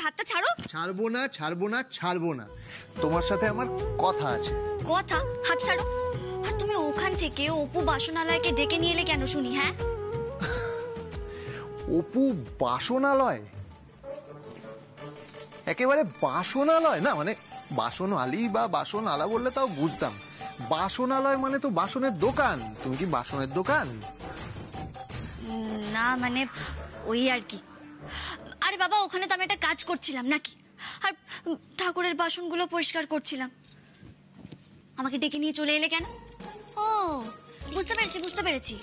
হাতটা ছাড়ো। ছাড়বো না, ছাড়বো না, ছাড়বো না। তোমার সাথে আমার কথা আছে। কথা? হাত ছাড়ো। আর তুমি ওখান থেকে অপু বাসনালয়কে ডেকে নিয়ে এলে কেন শুনি? হ্যাঁ, অপু বাসনালয়? একেবারে বাসনালয় না, মানে বাসন আলী বা বাসন আলা বললে তাও বুঝতাম। বাসনালয় মানে তো বাসনের দোকান। তুমি কি বাসনের দোকান? না মানে ওই আর কি। আরে বাবা, ওখানে তো আমি একটা কাজ করছিলাম নাকি, আর ঠাকুরের বাসনগুলো পরিষ্কার করছিলাম। আমাকে ডেকে নিয়ে চলে এলে কেন? ও বুঝতে পেরেছি, বুঝতে পেরেছি।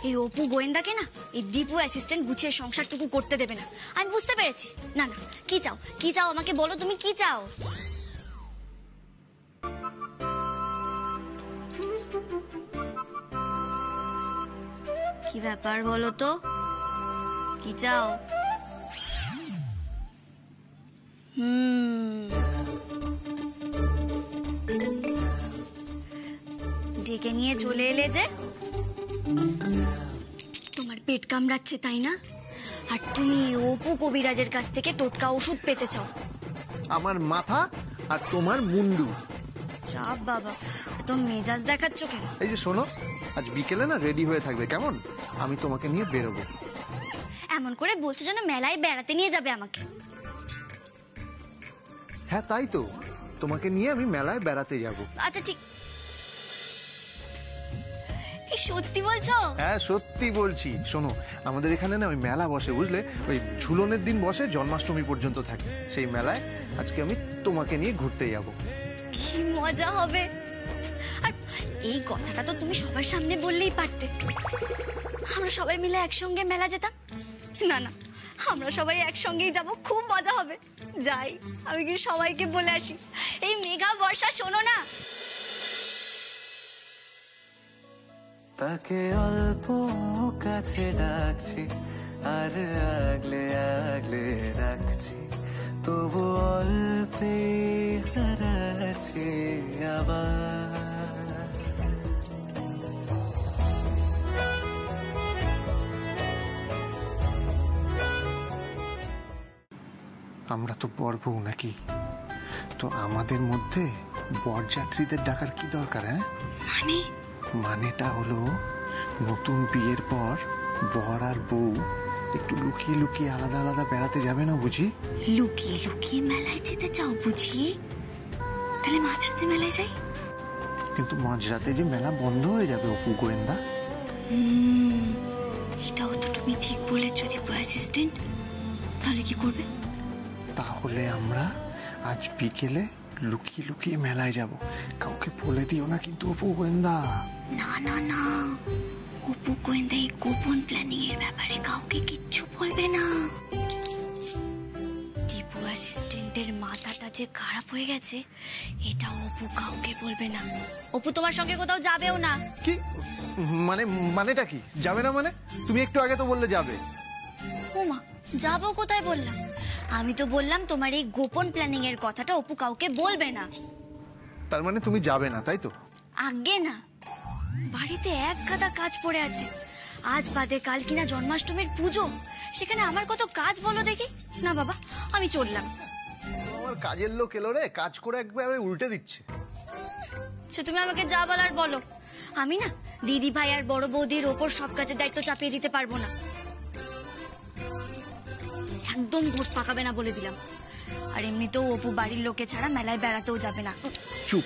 এই অপু গোয়েন্দাকে না এই দীপু অ্যাসিস্ট্যান্ট গুছিয়ে সংসারটুকু করতে দেবে না। আমি বুঝতে পেরেছি। না না, কি চাও, কি চাও আমাকে বলো, তুমি কি চাও? কি ব্যাপার বলো তো, কি চাও? ডেকে নিয়ে চলে এলে যে? তোমার পেট কামড়াচ্ছে তাই না? আর তুমি অপু কবিরাজের কাছ থেকে টোটকা ওষুধ পেতে চাও। আমার মাথা আর তোমার মুন্ডু। চাপ বাবা, তো মেজাজ দেখাচ্ছ কেন? এই যে শোনো, আজ বিকেলে না রেডি হয়ে থাকবে, কেমন? আমি তোমাকে নিয়ে বেরোবো। এমন করে বলছো যেন মেলায় বেড়াতে নিয়ে যাবে আমাকে। হ্যাঁ তাই তো, তোমাকে নিয়ে আমি মেলায় বেড়াতে যাব। আচ্ছা ঠিক। সত্যি বলছো? হ্যাঁ সত্যি বলছি। শোনো, আমাদের এখানে না ওই মেলা বসে, বুঝলে? ওই ঝুলনের দিন বসে, জন্মাষ্টমী পর্যন্ত থাকে। সেই মেলায় আজকে আমি তোমাকে নিয়ে ঘুরতে যাব। কি মজা হবে। আর এই কথাটা তো তুমি সবার সামনে বললেই পারতে। আমরা সবাই মিলে একসঙ্গে মেলা যেতাম। না না, আমরা সবাই একসঙ্গেই যাব, খুব মজা হবে। যাই, আমি কি সবাইকে বলে আসি। এই মেঘা বর্ষা শোনো না। তাকে অল্প কাছে ডাকছি, আর আগলে আগলে রাখছি, তবু অল্পে হারাচ্ছি আবার। আমরা তো বর বউ নাকি, তো আমাদের মধ্যে বরযাত্রীদের ডাকার কি দরকার? হ্যাঁ মানে? মানেটা হলো, নতুন বিয়ের পর বর আর বউ একটু লুকিয়ে লুকিয়ে আলাদা আলাদা বেড়াতে যাবে না বুঝি? লুকিয়ে লুকিয়ে মেলায় যেতে চাও বুঝি? তাহলে মাঝরাতে মেলায় যাই। কিন্তু মাঝরাতে যে মেলা বন্ধ হয়ে যাবে অপু গোয়েন্দা। এটাও তো তুমি ঠিক বলেছো দীপু অ্যাসিস্ট্যান্ট। তাহলে কি করবে? তাহলে আমরা আজ বিকেলে লুকিয়ে লুকিয়ে মেলায় যাব। কাউকে বলে দিও না কিন্তু অপু গোয়েন্দা। না না না, অপু গোয়েন্দা এই গোপন প্ল্যানিং এর ব্যাপারে কাউকে কিচ্ছু বলবে না। দীপু অ্যাসিস্ট্যান্টের মাথাটা যে খারাপ হয়ে গেছে, এটা অপু কাউকে বলবে না। অপু তোমার সঙ্গে কোথাও যাবেও না। কি মানে? মানেটা কি যাবে না মানে? তুমি একটু আগে তো বললে যাবে। ওমা, যাবো কোথায় বললাম? আমি তো বললাম তোমার এই গোপন প্ল্যানিং এর কথাটা অপু কাউকে বলবে না। তার মানে তুমি যাবে না, তাই তো? আগে না, বাড়িতে এক গাদা কাজ পড়ে আছে। আজ বাদে কাল কিনা জন্মাষ্টমীর পুজো, সেখানে আমার কত কাজ বলো দেখি। না বাবা, আমি চললাম। আমার কাজের লোক এলো রে, কাজ করে একবারে উল্টে দিচ্ছে। সে তুমি আমাকে যা বলার বলো। আমি না দিদি ভাই আর বড় বৌদির ওপর সব কাজের দায়িত্ব চাপিয়ে দিতে পারবো না। একদম ভোট পাকাবে না বলে দিলাম। আর এমনিতেও অপু বাড়ির লোকে ছাড়া মেলায় বেড়াতেও যাবে না। চুপ,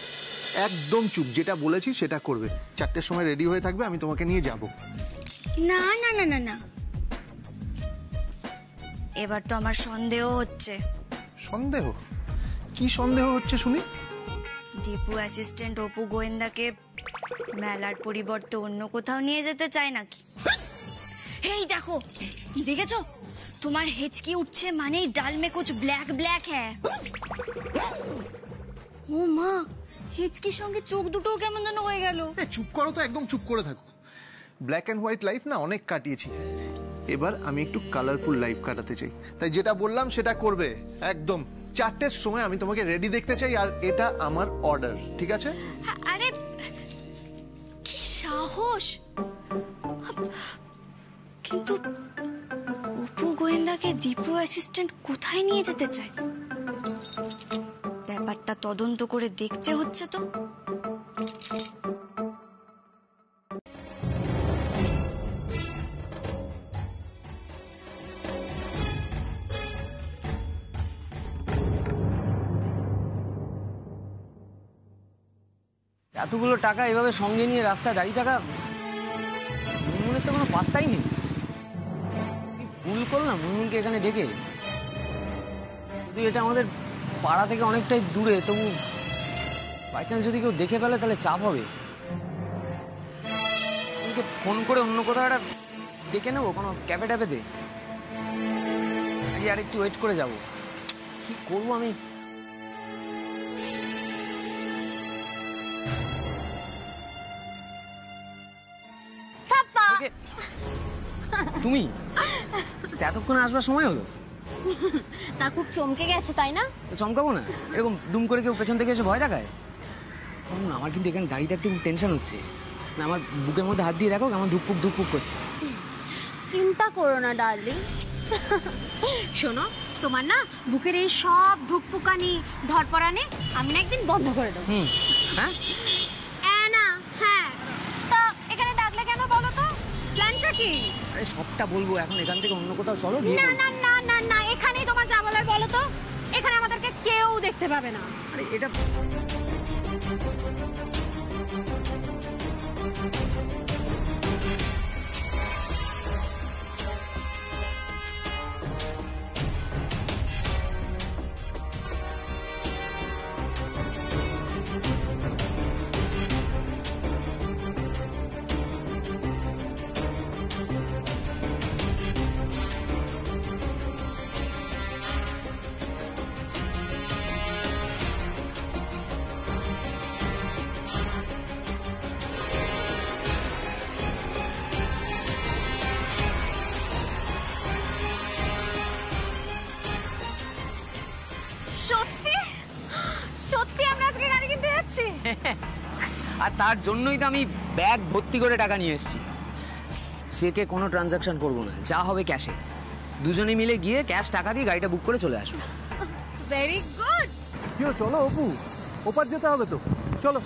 একদম চুপ। যেটা বলেছি সেটা করবে। 4টের সময় রেডি হয়ে থাকবে, আমি তোমাকে নিয়ে যাব। না না না না না, এবার তো আমার সন্দেহ হচ্ছে। সন্দেহ? কি সন্দেহ হচ্ছে শুনি? দীপু অ্যাসিস্ট্যান্ট অপু গোয়েন্দাকে মেলার পরিবর্তে অন্য কোথাও নিয়ে যেতে চায় নাকি? এই দেখো, দেখেছো? তোমার হেঁচকি উঠছে মানে ডাল মে কুছ ব্ল্যাক ব্ল্যাক হ্যাঁ। ও মা, হেঁচকির সঙ্গে চোখ দুটো কেমন যেন হয়ে গেল। চুপ করো তো, একদম চুপ করে থাকো। ব্ল্যাক অ্যান্ড হোয়াইট লাইফ না অনেক কাটিয়েছি, এবার আমি একটু কালারফুল লাইফ কাটাতে চাই। তাই যেটা বললাম সেটা করবে একদম। 4টের সময় আমি তোমাকে রেডি দেখতে চাই, আর এটা আমার অর্ডার, ঠিক আছে? আরে কি সাহস! কিন্তু অপু গোয়েন্দা দাকে দীপু অ্যাসিস্ট্যান্ট কোথায় নিয়ে যেতে চায়? ব্যাপারটা তদন্ত করে দেখতে হচ্ছে তো। এতগুলো টাকা এভাবে সঙ্গে নিয়ে রাস্তায় দাঁড়িয়ে থাকা, মুনমুনের তো কোনো পাত্তাই নেই। ভুল করলাম মুনমুনকে এখানে ডেকে। যদি এটা আমাদের পাড়া থেকে অনেকটাই দূরে, তবু বাই চান্স যদি কেউ দেখে ফেলে তাহলে চাপ হবে। মুনমুনকে ফোন করে অন্য কোথাও একটা ডেকে নেবো, কোনো ক্যাফে ট্যাফেতে, আর একটু ওয়েট করে যাব। কি করবো আমি? তুমি এতক্ষণে আসবার সময় হলো? তা খুব চমকে গেছে তাই না? তো চমকাবো না? এরকম দুম করে কেউ পেছন থেকে এসে ভয় দেখায়? আমার কিন্তু এখানে দাঁড়িয়ে থাকতে খুব টেনশন হচ্ছে। না, আমার বুকের মধ্যে হাত দিয়ে দেখো, আমার ধুকপুক ধুকপুক করছে। চিন্তা করো না ডার্লিং। শোনো, তোমার না বুকের এই সব ধুকপুকানি ধরপড়ানি আমি না একদিন বন্ধ করে দেবো। হ্যাঁ না, হ্যাঁ। তা এখানে ডাকলে কেন বলো তো? প্ল্যানটা কি? আরে সবটা বলবো, এখন এখান থেকে অন্য কোথাও চলো। না না না না না, এখানেই তোমার যা বলার বলো তো। এখানে আমাদেরকে কেউ দেখতে পাবে না। আরে এটা সত্যি সত্যি আমরা আজকে গাড়ি কিনতে যাচ্ছি। আর তার জন্যই তো আমি ব্যাগ ভর্তি করে টাকা নিয়ে এসেছি। চেকে কোনো ট্রানজাকশন করবো না, যা হবে ক্যাশে। দুজনে মিলে গিয়ে ক্যাশ টাকা দিয়ে গাড়িটা বুক করে চলে আসবো। Very good. চলো অপু, ওপার যেতে হবে তো, চলো।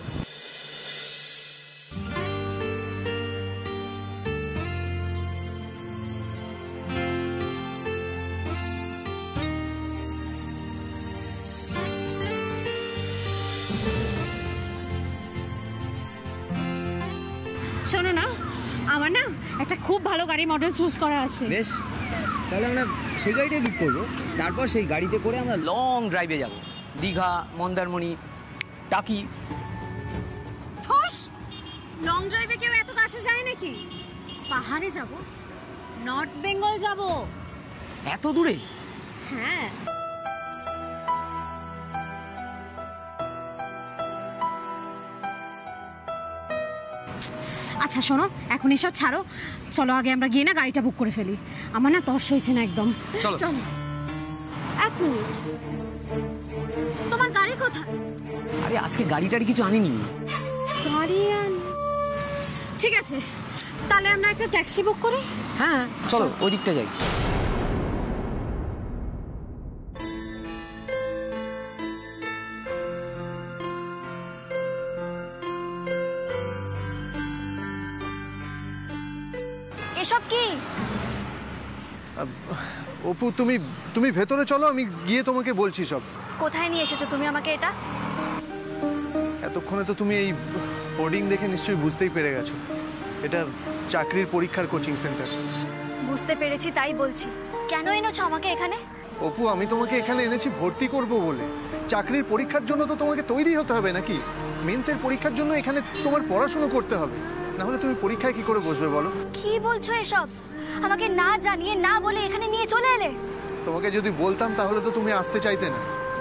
শোনো না, আমার না একটা খুব ভালো গাড়ি মডেল চুজ করা আছে। বেশ, তাহলে আমরা সেই গাড়িটাই বুক করবো। তারপর সেই গাড়িতে করে আমরা লং ড্রাইভে যাব, দীঘা, মন্দারমণি, টাকি। থোস, লং ড্রাইভে কেউ এত কাছে যায় নাকি? পাহাড়ে যাব, নর্থ বেঙ্গল যাব। এত দূরে? হ্যাঁ। আচ্ছা শোনো, এখন এসব ছাড়ো, চলো আগে আমরা গিয়ে না গাড়িটা বুক করে ফেলি। আমার না তর্স হয়েছে না একদম। চলো। এক মিনিট, তোমার গাড়ি কোথায়? আরে আজকে গাড়িটারি কিছু আনিনি। গাড়ি ঠিক আছে, তাহলে আমরা একটা ট্যাক্সি বুক করি। হ্যাঁ চলো, ওই দিকটা যাই। এসব কি? অপু, তুমি তুমি ভেতরে চলো, আমি গিয়ে তোমাকে বলছি সব। কোথায় নিয়ে এসেছো তুমি আমাকে এটা? এতক্ষণে তো তুমি এই হোর্ডিং দেখে নিশ্চয়ই বুঝতেই পেরে গেছো, এটা চাকরির পরীক্ষার কোচিং সেন্টার। বুঝতে পেরেছি, তাই বলছি। কেন এনেছো আমাকে এখানে? অপু, আমি তোমাকে এখানে এনেছি ভর্তি করব বলে। চাকরির পরীক্ষার জন্য তো তোমাকে তৈরি হতে হবে নাকি? মেন্সের পরীক্ষার জন্য এখানে তোমার পড়াশোনা করতে হবে, না হলে তুমি পরীক্ষায় কি করে বসবে বলো? কি বলছো এসব? আমাকে না জানিয়ে না বলে এখানে নিয়ে চলে এলে। তোমাকে যদি বলতাম তাহলে তো তুমি আসতে চাইতে না।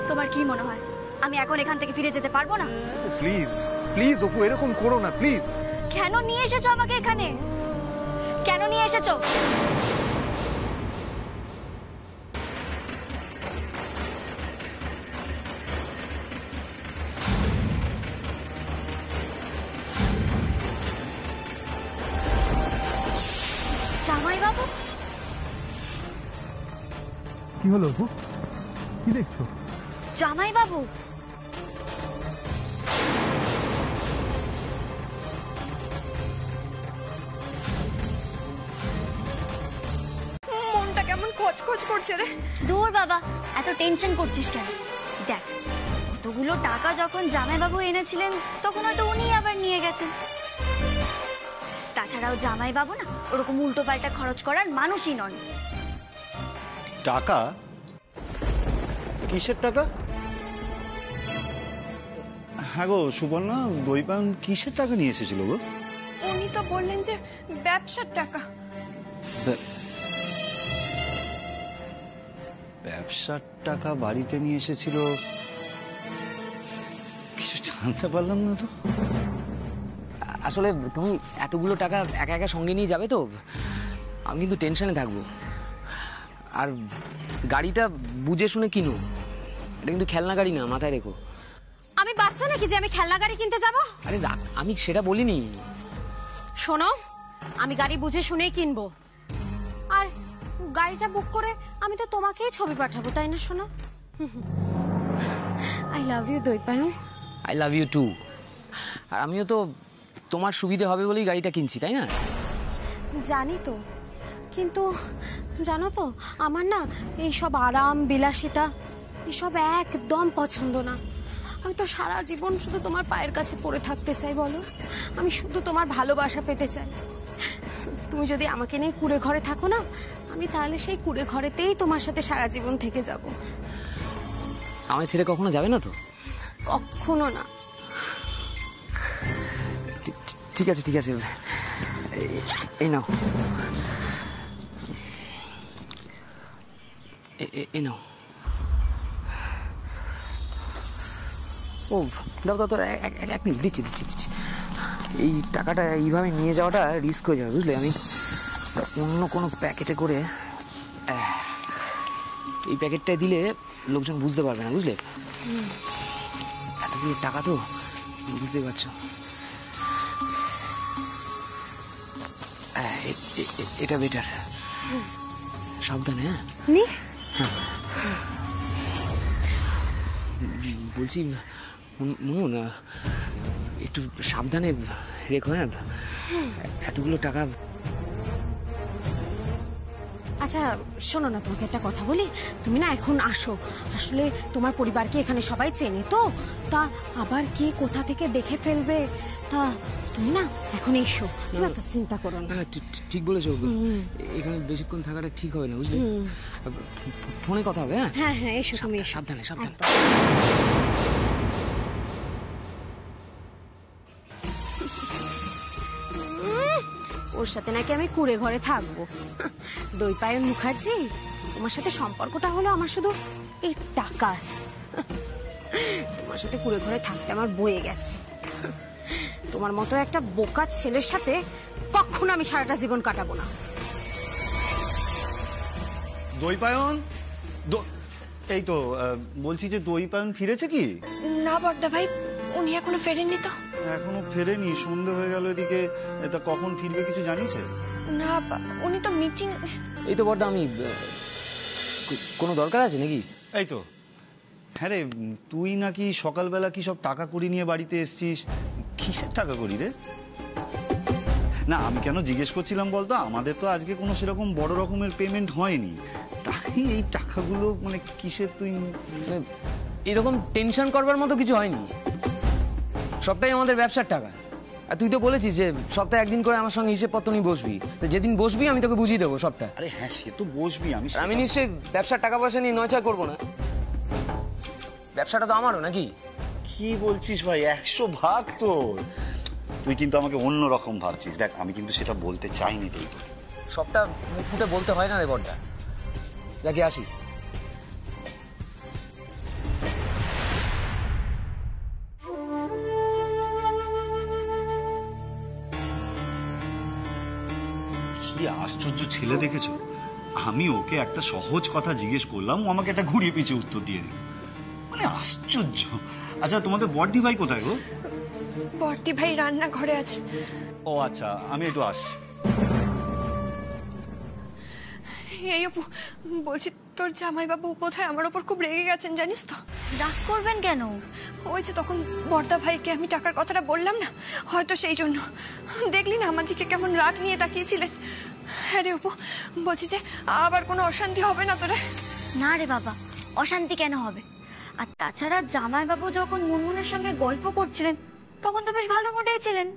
তোমার কি মনে হয় আমি এখন এখান থেকে ফিরে যেতে পারবো না? প্লিজ প্লিজ অপু, এরকম করো না প্লিজ। কেন নিয়ে এসেছো আমাকে এখানে? কেন নিয়ে এসেছো? জামাই বাবু, কি হলো অপু? কি দেখছো? জামাই বাবু। মনটা কেমন খচখচ করছে রে। দূর বাবা, এত টেনশন করছিস কেন? দেখ, কতগুলো টাকা যখন জামাইবাবু এনেছিলেন তখন হয়তো উনি আবার নিয়ে গেছেন। তাছাড়াও জামাইবাবু না ওরকম উল্টো পাল্টা খরচ করার মানুষই নন। টাকা? কিসের টাকা? হ্যাঁ গো সুপর্ণা, দই পান কিসের টাকা নিয়ে এসেছিল গো? উনি তো বললেন যে ব্যবসার টাকা। ব্যবসার টাকা বাড়িতে নিয়ে এসেছিল? কিছু জানতে পারলাম না তো। আসলে তুমি এতগুলো টাকা একা একা সঙ্গে নিয়ে যাবে তো, আমি কিন্তু টেনশনে থাকবো। আর গাড়িটা বুঝে শুনে কিনো, এটা কিন্তু খেলনা গাড়ি না, মাথায় রেখো। আমি বাচ্চা নাকি যে আমি খেলনা গাড়ি কিনতে যাব? আরে আমি সেটা বলিনি। শোনো, আমি গাড়ি বুঝে শুনেই কিনবো। আর গাড়িটা বুক করে আমি তো তোমাকেই ছবি পাঠাবো, তাই না শোনো? I love you Dwaipayan. I love you too. আর আমিও তো তোমার সুবিধে হবে বলেই গাড়িটা কিনছি, তাই না? জানি তো, কিন্তু জানো তো আমার না এইসব আরাম বিলাসিতা এসব একদম পছন্দ না। আমি তো সারা জীবন শুধু তোমার পায়ের কাছে পড়ে থাকতে চাই, বলো। আমি শুধু তোমার ভালোবাসা পেতে চাই। তুমি যদি আমাকে নিয়ে কুড়ে ঘরে থাকো না, আমি তাহলে সেই কুড়ে ঘরেতেই তোমার সাথে সারা জীবন থেকে যাব। আমার ছেড়ে কখনো যাবে না তো? কখনো না। ঠিক আছে ঠিক আছে, এই নাও, এই নাও। ও দাও দাও, এক মিনিট, দিচ্ছি দিচ্ছি দিচ্ছি। এই টাকাটা এইভাবে নিয়ে যাওয়াটা রিস্ক হয়ে যাবে, বুঝলে? আমি অন্য কোনো প্যাকেটে করে এই প্যাকেটটায় দিলে লোকজন বুঝতে পারবে না, বুঝলে? এতগুলো টাকা তো, বুঝতেই পারছো। এটা বেটার। সাবধানে। হ্যাঁ, বলছি মুন, একটু সাবধানে রেখো। হ্যাঁ, এতগুলো টাকা। আচ্ছা শোনো না, তোমাকে একটা কথা বলি। তুমি না এখন আসো, আসলে তোমার পরিবারকে এখানে সবাই চেনে তো, তা আবার কে কোথা থেকে দেখে ফেলবে, তা তুমি না এখন এসো, না তো চিন্তা করো না। ঠিক বলেছো, এখানে বেশিক্ষণ থাকাটা ঠিক হবে না, বুঝলে? ফোনে কথা হবে। হ্যাঁ হ্যাঁ, এসো তুমি, সাবধানে সাবধানে। ওর সাথে নাকি আমি কুড়ে ঘরে থাকবো? দইপায়ন মুখার্জি, তোমার সাথে সম্পর্কটা হলো আমার শুধু এই টাকার। তোমার সাথে কুড়ে ঘরে থাকতে আমার বয়ে গেছে। তোমার মতো একটা বোকা ছেলের সাথে কখনো আমি সারাটা জীবন কাটাবো না। দই পায়ন, এই তো বলছি যে দই পায়ন ফিরেছে কি? না বড়দা ভাই, উনি এখনো ফেরেননি তো। এখনো ফেরেনি? সন্ধ্যে হয়ে গেল এদিকে, তা কখন ফিরবে কিছু জানিস? না, উনি তো মিটিং। এই তো বড়দা, আমি কোনো দরকার আছে নাকি? এই তো, হ্যাঁ রে, তুই নাকি সকালবেলা কি সব টাকা কড়ি নিয়ে বাড়িতে এসছিস? কিসের টাকা কড়ি রে? না, আমি কেন জিজ্ঞেস করছিলাম বলতো, আমাদের তো আজকে কোনো সেরকম বড় রকমের পেমেন্ট হয়নি, তাই এই টাকাগুলো মানে কিসের তুই? এরকম টেনশন করবার মতো কিছু হয়নি, সবটাই আমাদের ব্যবসার টাকা। আর তুই তো বলেছিস যে সপ্তাহে একদিন করে আমার সঙ্গে হিসেব পত্র নিয়ে বসবি, তো যেদিন বসবি আমি তোকে বুঝিয়ে দেবো সবটা। আরে হ্যাঁ, সে তো বসবি, আমি নিশ্চয়ই ব্যবসার টাকা পয়সা নিয়ে নয়ছয় করবো না। ব্যবসাটা তো আমারও নাকি? কি বলছিস ভাই, 100 ভাগ তোর। তুই কিন্তু আমাকে অন্য রকম ভাবছিস। দেখ, আমি কিন্তু সেটা বলতে চাইনি তুই তোকে। সবটা মুখ ফুটে বলতে হয় না রে বড়দা। যাকে আসি। কি আশ্চর্য ছেলে দেখেছো? আমি ওকে একটা সহজ কথা জিজ্ঞেস করলাম, ও আমাকে একটা ঘুরিয়ে পিছিয়ে উত্তর দিয়ে দিল, মানে আশ্চর্য। আচ্ছা, তোমাদের বড়দি ভাই কোথায় গো? বড়দি ভাই রান্না ঘরে আছে। ও আচ্ছা, আমি একটু আসছি। এই অপু, বলছি তোর জামাইবাবু কোথায় আমার ওপর খুব রেগে গেছেন জানিস তো? রাগ করবেন কেন? ওই যে তখন বর্দা ভাইকে আমি টাকার কথাটা বললাম না, হয়তো সেই জন্য। দেখলি না আমার দিকে কেমন রাগ নিয়ে তাকিয়েছিলেন। হ্যাঁ রে অপু, বলছি যে আবার কোনো অশান্তি হবে না তোরে? না রে বাবা, অশান্তি কেন হবে? আর তাছাড়া জামাইবাবু যখন মুনমুনের সঙ্গে গল্প করছিলেন তখন তো বেশ ভালো মোটেই ছিলেন।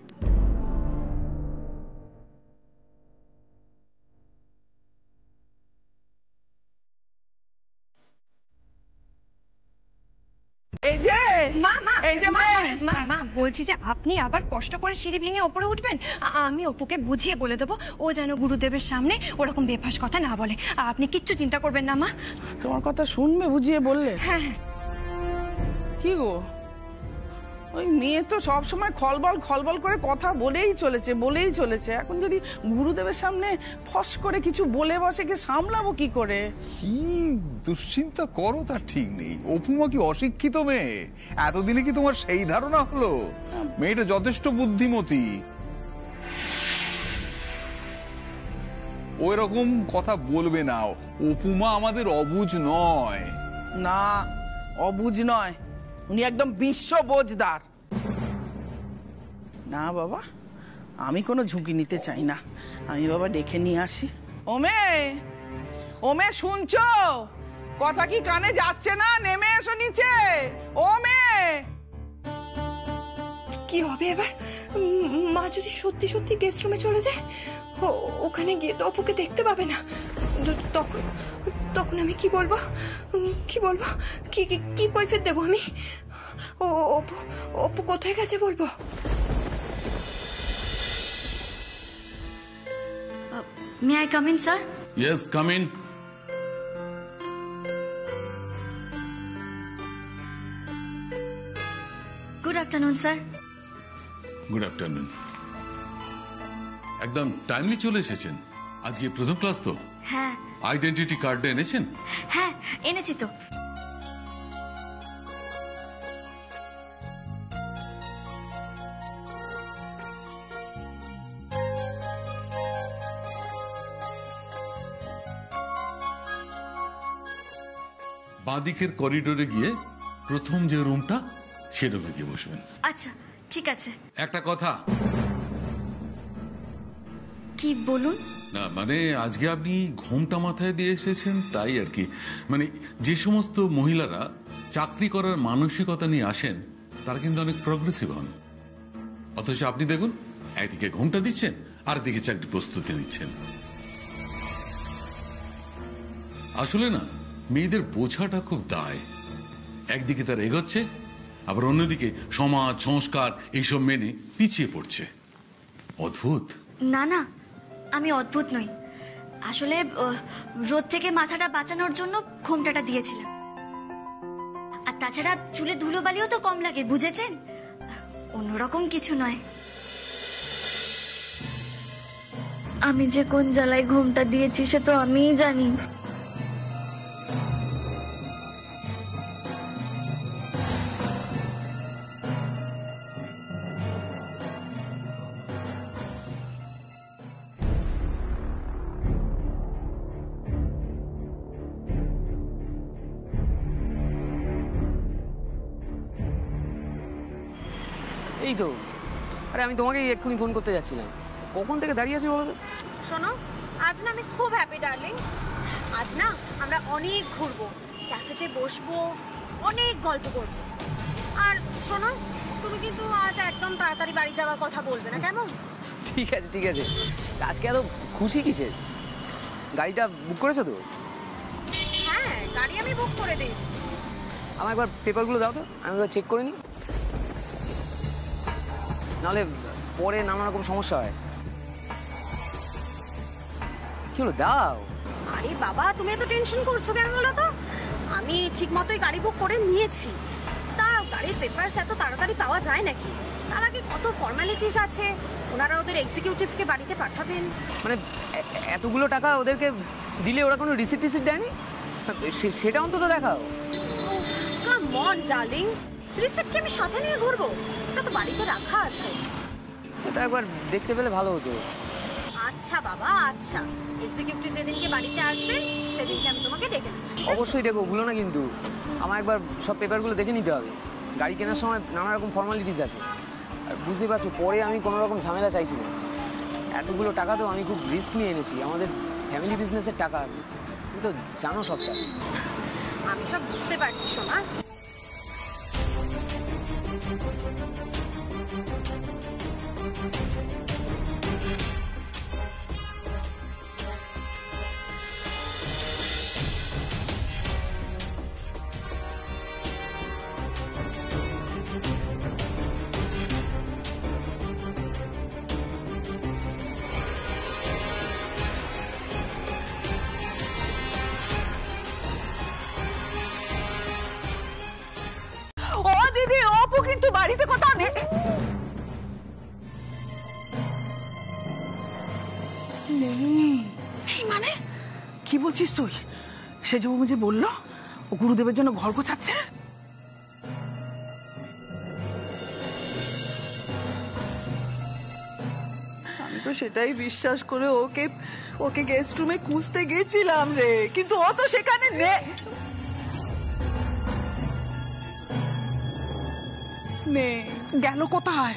এই যে মা, বলছি যে আপনি আবার কষ্ট করে সিঁড়ি ভেঙে ওপরে উঠবেন। আমি অপুকে বুঝিয়ে বলে দেবো, ও যেন গুরুদেবের সামনে ওরকম বেফাস কথা না বলে। আপনি কিচ্ছু চিন্তা করবেন না মা। তোমার কথা শুনবে বুঝিয়ে বললে? হ্যাঁ হ্যাঁ। কি গো, ওই মেয়ে তো সব সময় খলবল করে কথা বলেই চলেছে। এখন যদি গুরুদেবের সামনে ফস করে কিছু বলে বসে, কে সামলাবো কি করে? কি দুশ্চিন্তা করো তার ঠিক নেই। অপুমা কি অশিক্ষিত মেয়ে? এতদিনে কি তোমার সেই ধারণা হলো? মেয়েটা যথেষ্ট বুদ্ধিমতী। ওই রকম কথা বলবে না। অপুমা আমাদের অবুঝ নয়। না, অবুঝ নয়, উনি একদম বিশ্ব বোঝদার। না বাবা, আমি কোনো ঝুঁকি নিতে চাই না। আমি বাবা ডেকে নিয়ে আসি। ওমে শুনছো? কথা কি কানে যাচ্ছে না? নেমে এসো নিচে। ওমে, কি হবে এবার? মা যদি সত্যি সত্যি গেস্ট রুমে চলে যায়, ওখানে গিয়ে তো অপুকে দেখতে পাবে না। তখন আমি কি বলবো? কি কৈফিয়ত দেবো আমি? অপু কোথায় গেছে বলবো? May I come in sir? Yes, come in. Good afternoon sir. Good afternoon. একদম টাইমলি চলে এসেছেন। আজকে প্রথম ক্লাস তো? হ্যাঁ আইডেন্টিটি কার্ডটা এনেছেন? হ্যাঁ এনেছি তো। বাঁদিকের করিডোরে গিয়ে প্রথম যে রুমটা, সে রুমে গিয়ে বসবেন। আচ্ছা ঠিক আছে। একটা কথা। কি বলুন? না মানে আজকে আপনি ঘোমটা মাথায় দিয়ে এসেছেন তাই আর কি। মানে যে সমস্ত মহিলারা চাকরি করার মানসিকতা নিয়ে আসেন তারা কিন্তু অনেক প্রগ্রেসিভ হন, অথচ আপনি দেখুন একদিকে ঘোমটা দিচ্ছেন আর দিকে চাকরি প্রস্তুতি নিচ্ছেন। আসলে না, মেয়েদের বোঝাটা খুব দায়। একদিকে তারা এগোচ্ছে, আবার অন্যদিকে সমাজ সংস্কার এইসব মেনে পিছিয়ে পড়ছে। অদ্ভুত। না না, আমি অদ্ভুত নই। আসলে রোদ থেকে মাথাটা বাঁচানোর জন্য ঘোমটাটা দিয়েছিলাম। আর তাছাড়া চুলে ধুলোবালিও তো কম লাগে, বুঝেছেন? অন্যরকম কিছু নয়। আমি যে কোন জ্বালায় ঘোমটা দিয়েছি সে তো আমিই জানি। এই তো, আরে আমি তোমাকে এক্ষুনি ফোন করতে যাচ্ছিলাম। কখন থেকে দাঁড়িয়ে আছি বলো তো? শোনো, আজ না আমি খুব হ্যাপি ডার্লিং। আজ না আমরা অনেক ঘুরবো, ক্যাফেতে বসবো, অনেক গল্প করবো। আর শোনো, তুমি কিন্তু আজ একদম তাড়াতাড়ি বাড়ি যাওয়ার কথা বলবে না, কেমন? ঠিক আছে ঠিক আছে। আজকে এত খুশি কিসের? গাড়িটা বুক করেছো তো? হ্যাঁ, গাড়ি আমি বুক করে দিয়েছি। আমার একবার পেপারগুলো দাও তো, আমি একবার চেক করে নিই, নাহলে পরে নানা রকম সমস্যা হয়। কি হলো, দাও। আরে বাবা, তুমি এত টেনশন করছো কেন বলো তো? আমি ঠিক মতোই গাড়ি বুক করে নিয়েছি। তা গাড়ির পেপারস এত তাড়াতাড়ি পাওয়া যায় নাকি? তার আগে কত ফর্মালিটিস আছে। ওনারা ওদের এক্সিকিউটিভকে বাড়িতে পাঠাবেন। মানে এতগুলো টাকা ওদেরকে দিলে ওরা কোনো রিসিপ্ট টিসিপ্ট দেয়নি? সেটা অন্তত দেখাও। কাম অন ডার্লিং, রিসিপ্ট কি আমি সাথে নিয়ে ঘুরবো? ওটা তো বাড়িতে রাখা আছে। এটা একবার দেখতে পেলে ভালো হতো। আচ্ছা আচ্ছা বাবা আচ্ছা, এক্সিকিউটিভ যেদিনকে বাড়িতে আসবে সেদিনকে আমি তোমাকে ডেকে নেবো। অবশ্যই দেখো, ভুলো না কিন্তু। আমার একবার সব পেপারগুলো দেখে নিতে হবে। গাড়ি কেনার সময় নানা রকম ফর্মালিটিস আছে, আর বুঝতে পারছো পরে আমি কোনো রকম ঝামেলা চাইছি না। এতগুলো টাকা তো আমি খুব রিস্ক নিয়ে এনেছি, আমাদের ফ্যামিলি বিজনেসের টাকা, তুমি তো জানো সবটা। আমি সব বুঝতে পারছি সোনা। ও দিদি, অপু কিন্তু বাড়িতে কোথাও নেই। নেই মানে কি বলছিস তুই? সেজবাবু যে বললো ও গুরুদেবের জন্য ঘর গোছাচ্ছে। আমি তো সেটাই বিশ্বাস করে ওকে ওকে গেস্ট রুমে খুঁজতে গেছিলাম রে, কিন্তু ও তো সেখানে নেই। গেল কোথায়?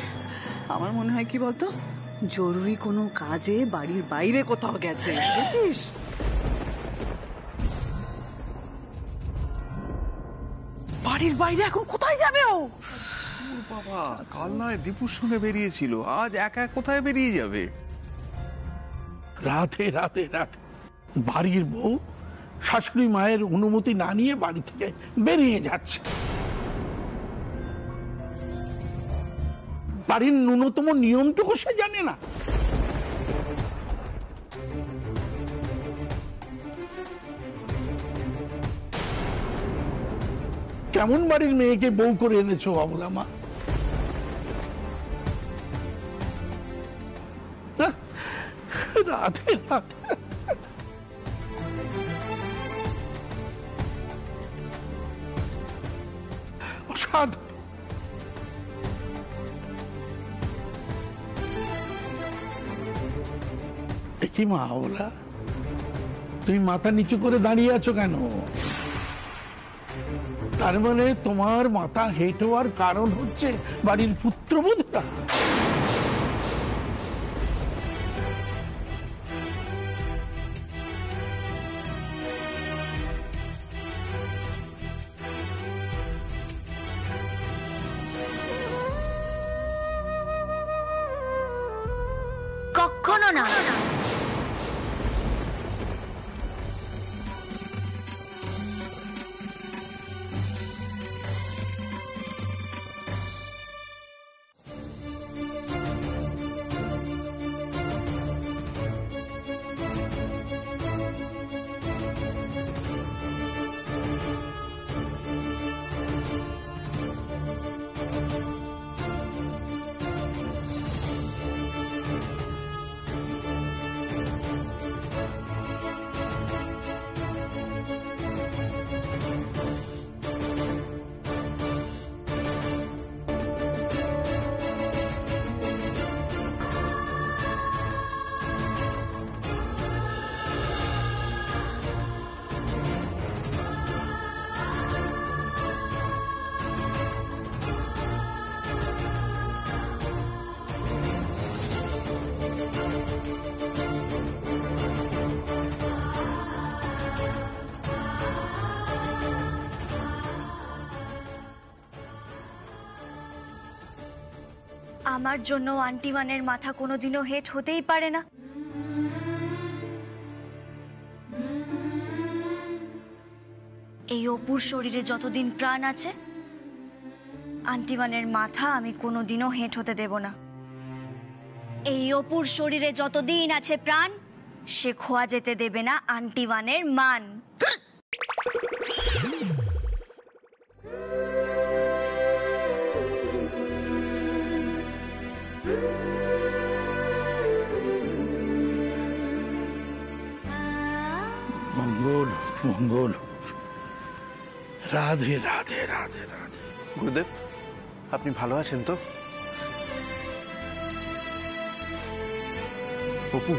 আমার মনে হয় কি বলতো, জরুরি কোনো কাজে বাড়ির বাইরে কোথাও গেছে, বুঝেছিস? বাড়ির বাইরে এখন কোথায় যাবে ও? বাবা, কাল নয় দীপুর সঙ্গে বেরিয়েছিল, আজ একা কোথায় বেরিয়ে যাবে? রাতে রাতে রাতে বাড়ির বউ শাশুড়ি মায়ের অনুমতি না নিয়ে বাড়ি থেকে বেরিয়ে যাচ্ছে। বাড়ির ন্যূনতম নিয়মটুকু সে জানে না। কেমন বাড়ির মেয়েকে বউ করে এনেছো অবলা মা? রাধে রাধে। অসাধু। দেখি মা অবলা, তুমি মাথা নিচু করে দাঁড়িয়ে আছো কেন? তার মানে তোমার মাথা হেঁট হওয়ার কারণ হচ্ছে বাড়ির পুত্রবধূরা। কখনো না। আমার জন্য আন্টি ওয়ানের মাথা কোনোদিনও হেট হতেই পারে না। এই অপুর শরীরে যতদিন প্রাণ আছে, আন্টি ওয়ানের মাথা আমি কোনোদিনও হেট হতে দেব না। এই অপুর শরীরে যতদিন আছে প্রাণ, সে খোয়া যেতে দেবে না আন্টি ওয়ানের মান। মঙ্গল মঙ্গল। রাধে রাধে রাধে রাধে। গুরুদেব, আপনি ভালো আছেন তো? অপু,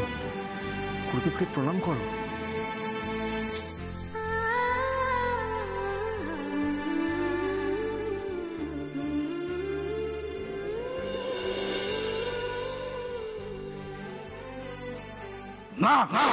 গুরুদেবকে প্রণাম করো। না না,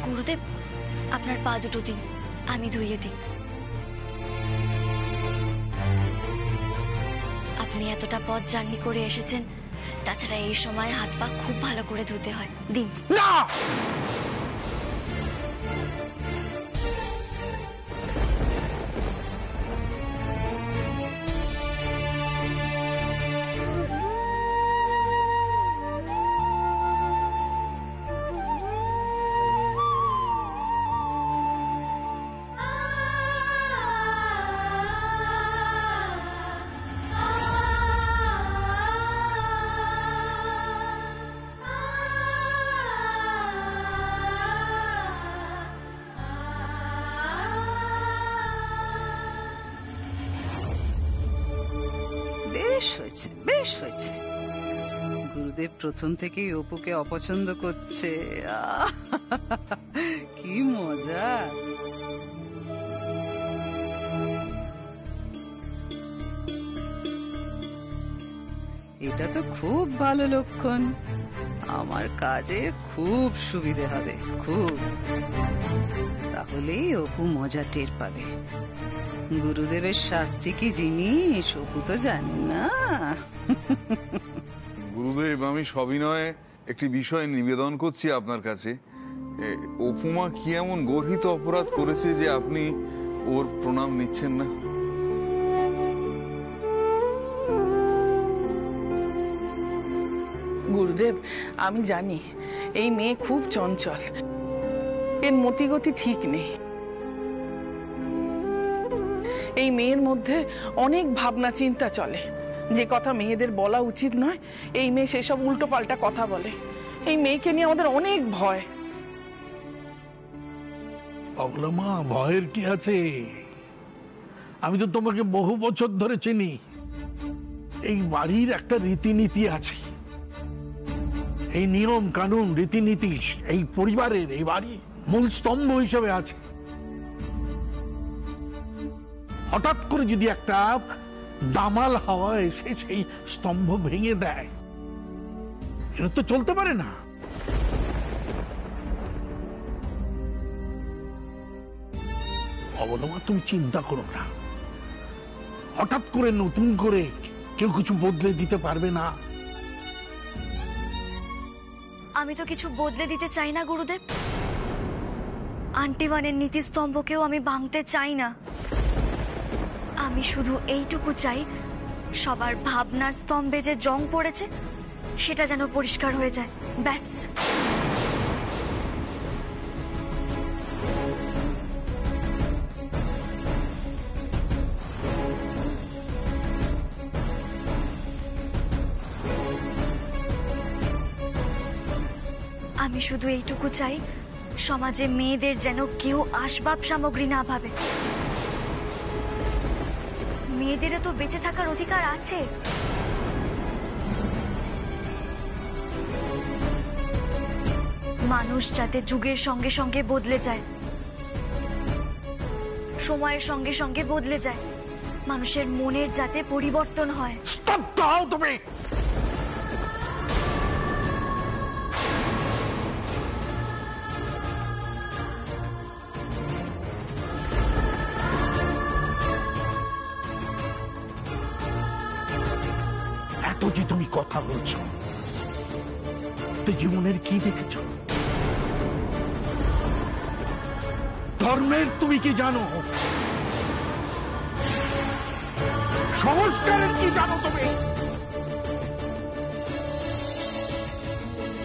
গুরুদেব, আপনার পা দুটো দিন, আমি ধুইয়ে দিই। আপনি এতটা পথ জার্নি করে এসেছেন, তাছাড়া এই সময় হাত পা খুব ভালো করে ধুতে হয়, দিন। না, বেশ হয়েছে, বেশ হয়েছে। গুরুদেব প্রথম থেকেই অপুকে অপছন্দ করছে। কি মজা! এটা তো খুব ভালো লক্ষণ। আমার কাজে খুব সুবিধে হবে, খুব। তাহলেই অপু মজা টের পাবে। গুরুদেবের শাস্তি কি জিনিস অপু তো জানি না। গুরুদেব, আমি সবিনয়ে একটি বিষয় নিবেদন করছি আপনার কাছে। অপুমা কি এমন গর্হিত অপরাধ করেছে যে আপনি ওর প্রণাম নিচ্ছেন না? গুরুদেব, আমি জানি এই মেয়ে খুব চঞ্চল, এর মতিগতি ঠিক নেই। এই মেয়ের মধ্যে অনেক ভাবনা চিন্তা চলে, যে কথা মেয়েদের বলা উচিত নয় এই মেয়ে সেসব উল্টো পাল্টা কথা বলে। এই মেয়েকে নিয়ে আমাদের অনেক ভয়। মা, ভয়ের কি আছে? আমি তো তোমাকে বহু বছর ধরে চিনি। এই বাড়ির একটা রীতিনীতি আছে, এই নিয়ম কানুন রীতিনীতি এই পরিবারের, এই বাড়ি মূল স্তম্ভ হিসেবে আছে। হঠাৎ করে যদি একটা দামাল হাওয়া এসে সেই স্তম্ভ ভেঙে দেয়, এটা তো চলতে পারে না। অবলম্বন, তুমি চিন্তা করো না। হঠাৎ করে নতুন করে কেউ কিছু বদলে দিতে পারবে না। আমি তো কিছু বদলে দিতে চাই না গুরুদেব। আন্টিবানের নীতি স্তম্ভকেও আমি ভাঙতে চাই না। আমি শুধু এইটুকু চাই, সবার ভাবনার স্তম্ভে যে জং পড়েছে সেটা যেন পরিষ্কার হয়ে যায়, ব্যাস। আমি শুধু এইটুকু চাই, সমাজে মেয়েদের যেন কেউ আসবাব সামগ্রী না ভাবে। মেয়েদেরও তো বেঁচে থাকার অধিকার আছে। মানুষ যাতে যুগের সঙ্গে সঙ্গে বদলে যায়, সময়ের সঙ্গে সঙ্গে বদলে যায়, মানুষের মনের যাতে পরিবর্তন হয়। স্তব্ধ হও তুমি। এত যে তুমি কথা বলছো, তাতে জীবনের কি দেখেছ? ধর্মের তুমি কি জানো? সংস্কারের কি জানো তুমি?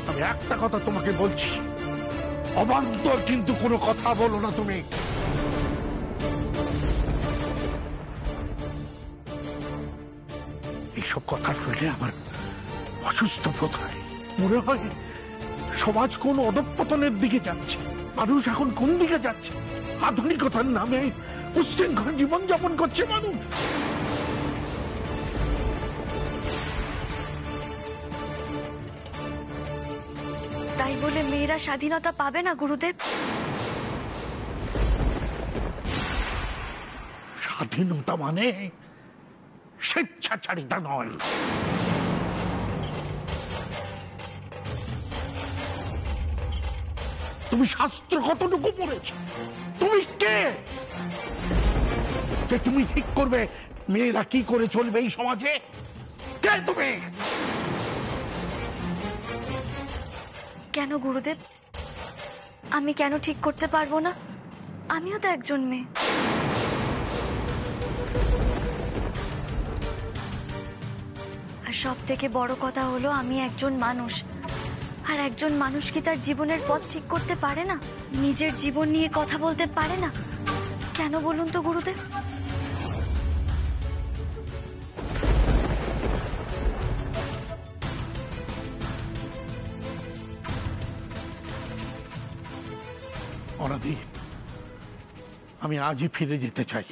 আমি একটা কথা তোমাকে বলছি, অবান্তর কিন্তু কোনো কথা বলো না তুমি। এইসব কথা শুনলে আমার অসুস্থ বোধ হয়। মনে হয় সমাজ কোন অধঃপতনের দিকে যাচ্ছে। মানুষ এখন কোন দিকে যাচ্ছে? আধুনিকতার নামে উচ্ছৃঙ্খল জীবনযাপন করছে মানুষ। তাই বলে মেয়েরা স্বাধীনতা পাবে না গুরুদেব? স্বাধীনতা মানে স্বেচ্ছাচারিতা নয়। তুমি শাস্ত্র কতটুকু পড়েছ? তুমি কে যে তুমি ঠিক করবে মেয়েরা কি করে চলবে এই সমাজে? কে তুমি? কেন গুরুদেব, আমি কেন ঠিক করতে পারবো না? আমিও তো একজন মেয়ে। আর সব থেকে বড় কথা হলো আমি একজন মানুষ। আর একজন মানুষ কি তার জীবনের পথ ঠিক করতে পারে না? নিজের জীবন নিয়ে কথা বলতে পারে না? কেন বলুন তো গুরুদেব? অনাদি, আমি আজই ফিরে যেতে চাই।